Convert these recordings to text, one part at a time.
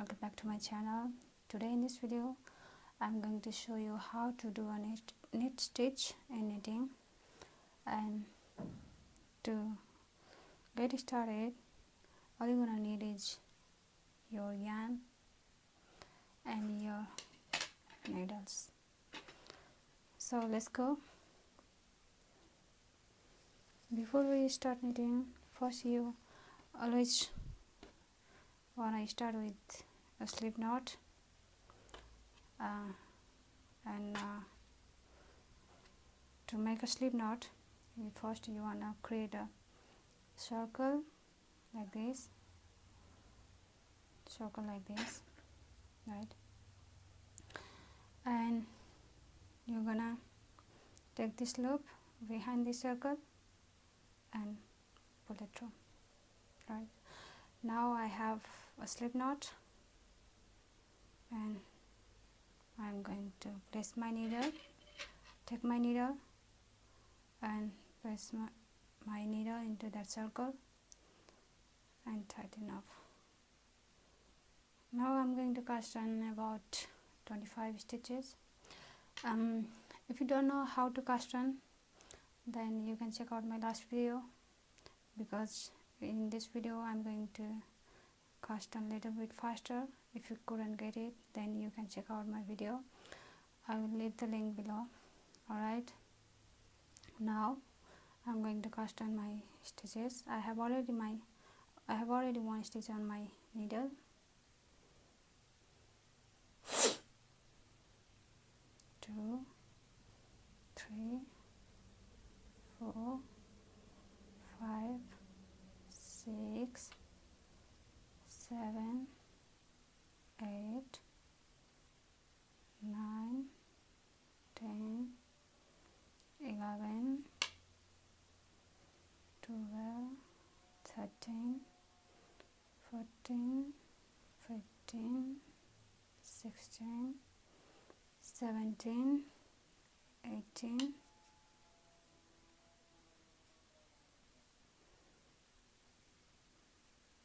welcome back to my channel. Today in this video I'm going to show you how to do a knit stitch in knitting. And to get started, all you're gonna need is your yarn and your needles. So let's go. Before we start knitting, first you always wanna start with a slip knot, to make a slip knot, first you wanna create a circle like this, right? And you're gonna take this loop behind the circle and pull it through, right? Now I have a slip knot, and I'm going to place my needle, take my needle and place my needle into that circle and tighten up. Now I'm going to cast on about 25 stitches. If you don't know how to cast on, then you can check out my last video, because in this video I'm going to cast on a little bit faster. If you couldn't get it, then you can check out my video. I will leave the link below. Alright, now I'm going to cast on my stitches. I have already one stitch on my needle. Two, three, 4, 5, 6, 7, 8, 9, 10, 11, 12, 13, 14, 15, 16, 17, 18,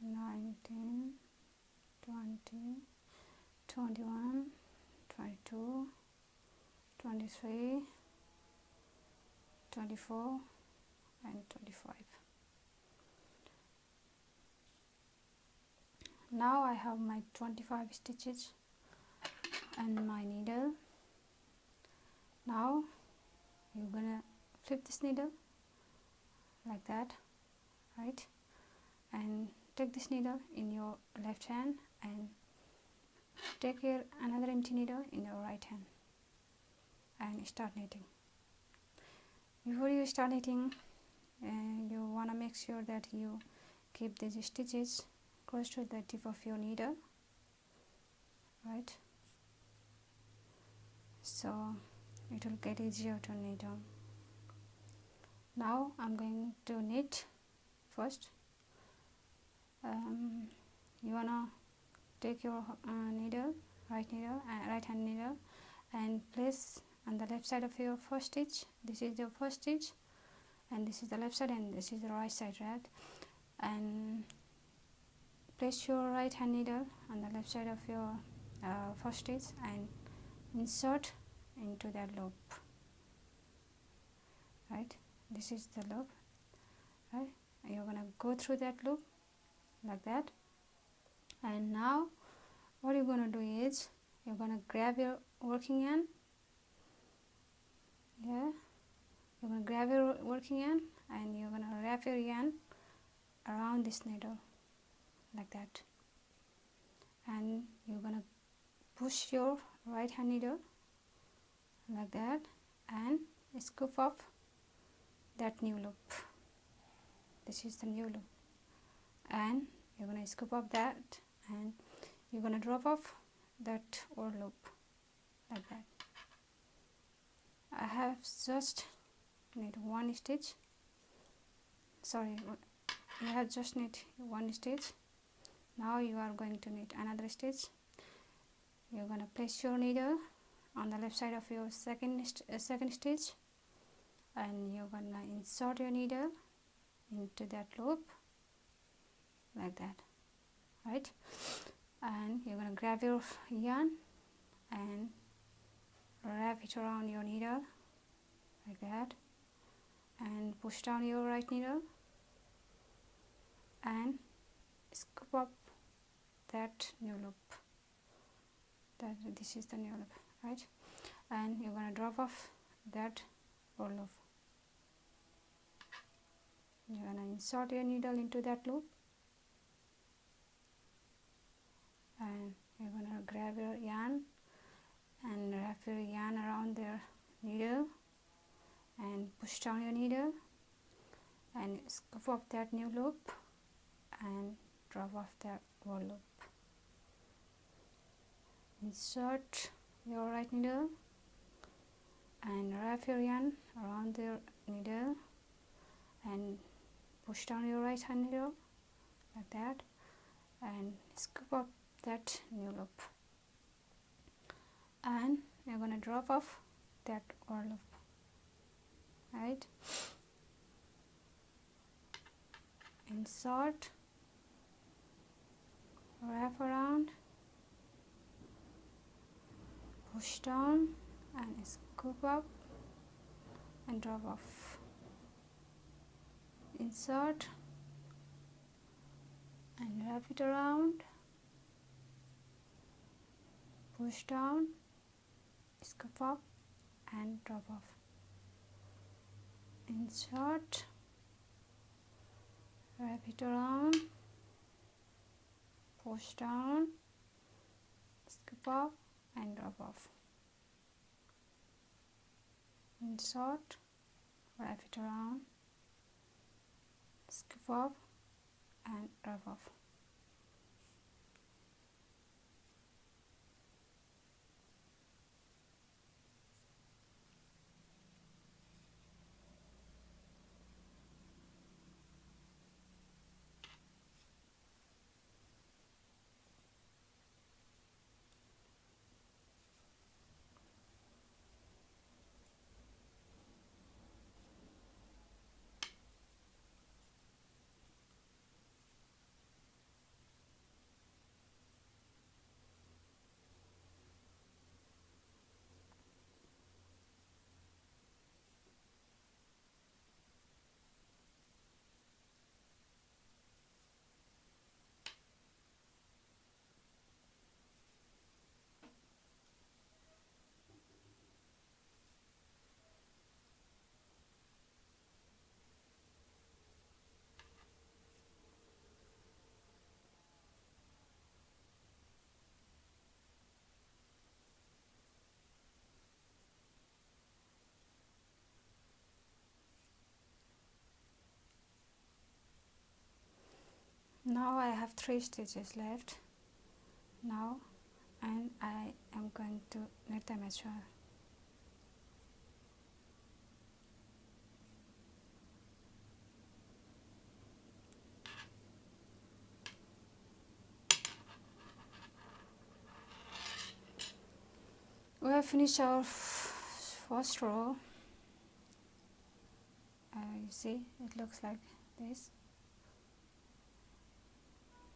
19, 20, 21, 22, 23, 24 and 25. Now I have my 25 stitches and my needle. Now you're gonna flip this needle like that, right? And take this needle in your left hand and take your another empty needle in your right hand and start knitting. Before you start knitting, you want to make sure that you keep these stitches close to the tip of your needle, right? So it will get easier to knit on. Now I'm going to knit first. You wanna take your needle, right hand needle, and place on the left side of your first stitch. This is your first stitch, and this is the left side, and this is the right side, right? And place your right hand needle on the left side of your first stitch and insert into that loop, right? This is the loop, right? You're gonna go through that loop like that. And now what you're gonna do is you're gonna grab your working yarn. You're gonna grab your working yarn and you're gonna wrap your yarn around this needle like that, and you're gonna push your right hand needle like that and scoop up that new loop. This is the new loop, and you're gonna scoop up that and you're gonna drop off that old loop like that. I have just knit one stitch. Sorry, you have just knit one stitch. Now you are going to knit another stitch. You're gonna place your needle on the left side of your second stitch, and you're gonna insert your needle into that loop like that, right? and you're going to grab your yarn and wrap it around your needle like that, and push down your right needle and scoop up that new loop. This is the new loop, right? And you're going to drop off that old loop. You're going to insert your needle into that loop, and you're going to grab your yarn and wrap your yarn around their needle and push down your needle and scoop up that new loop and drop off that old loop. Insert your right needle and wrap your yarn around the needle and push down your right hand needle like that and scoop up that new loop, and you're going to drop off that old loop, right? Insert, wrap around, push down and scoop up and drop off. Insert and wrap it around, push down, scoop up and drop off. Insert, wrap it around, push down, scoop up and drop off. Insert, wrap it around, scoop up and drop off. Now I have 3 stitches left now, and I am going to knit them as well. We have finished our first row. You see, it looks like this.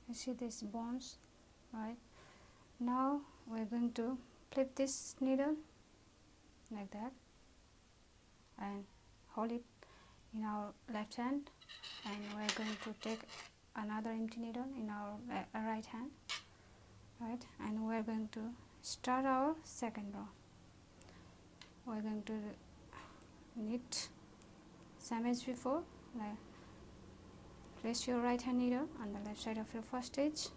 You see these bones, right? Now we're going to flip this needle like that and hold it in our left hand, and we're going to take another empty needle in our right hand, right? And we're going to start our second row. We're going to knit same as before, like place your right hand needle on the left side of your first stitch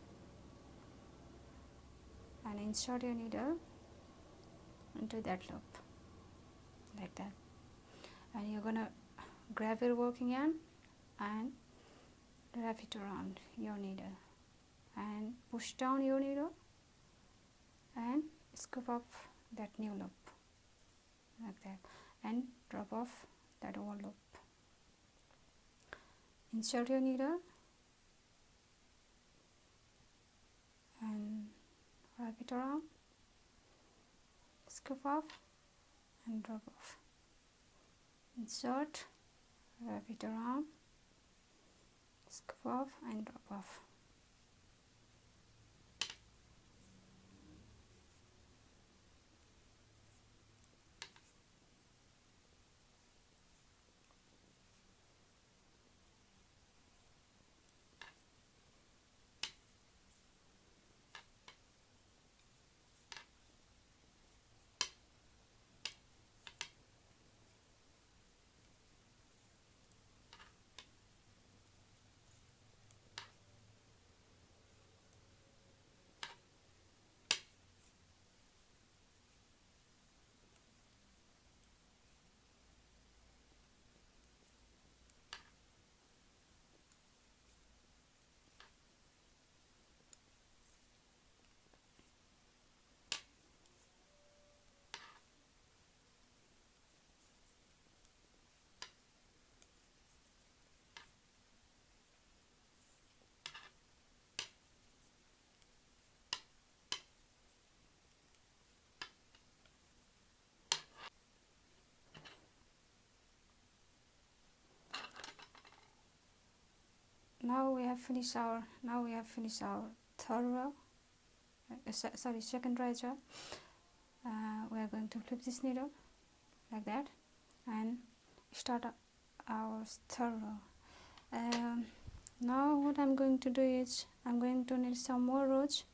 and insert your needle into that loop like that, and you're gonna grab your working yarn and wrap it around your needle and push down your needle and scoop up that new loop like that and drop off that old loop. Insert your needle and wrap it around, scoop up and drop off. Insert, wrap it around, scoop off and drop off. now we have finished our third row, sorry, second row as well. We are going to flip this needle like that and start our third row. Now what I'm going to do is I'm going to knit some more rows,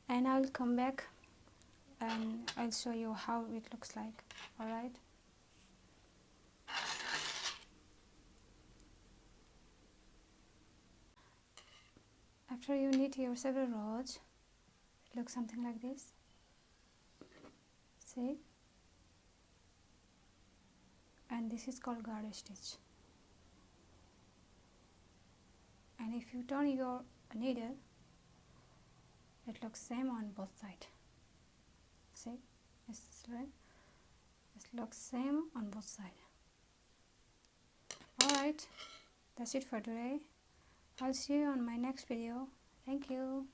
and I'll come back and I'll show you how it looks like. Alright, after you knit your several rows, it looks something like this. See, and this is called garter stitch. And if you turn your needle, it looks same on both sides. See, this is right. It looks same on both sides. Alright, that's it for today. I'll see you on my next video. Thank you.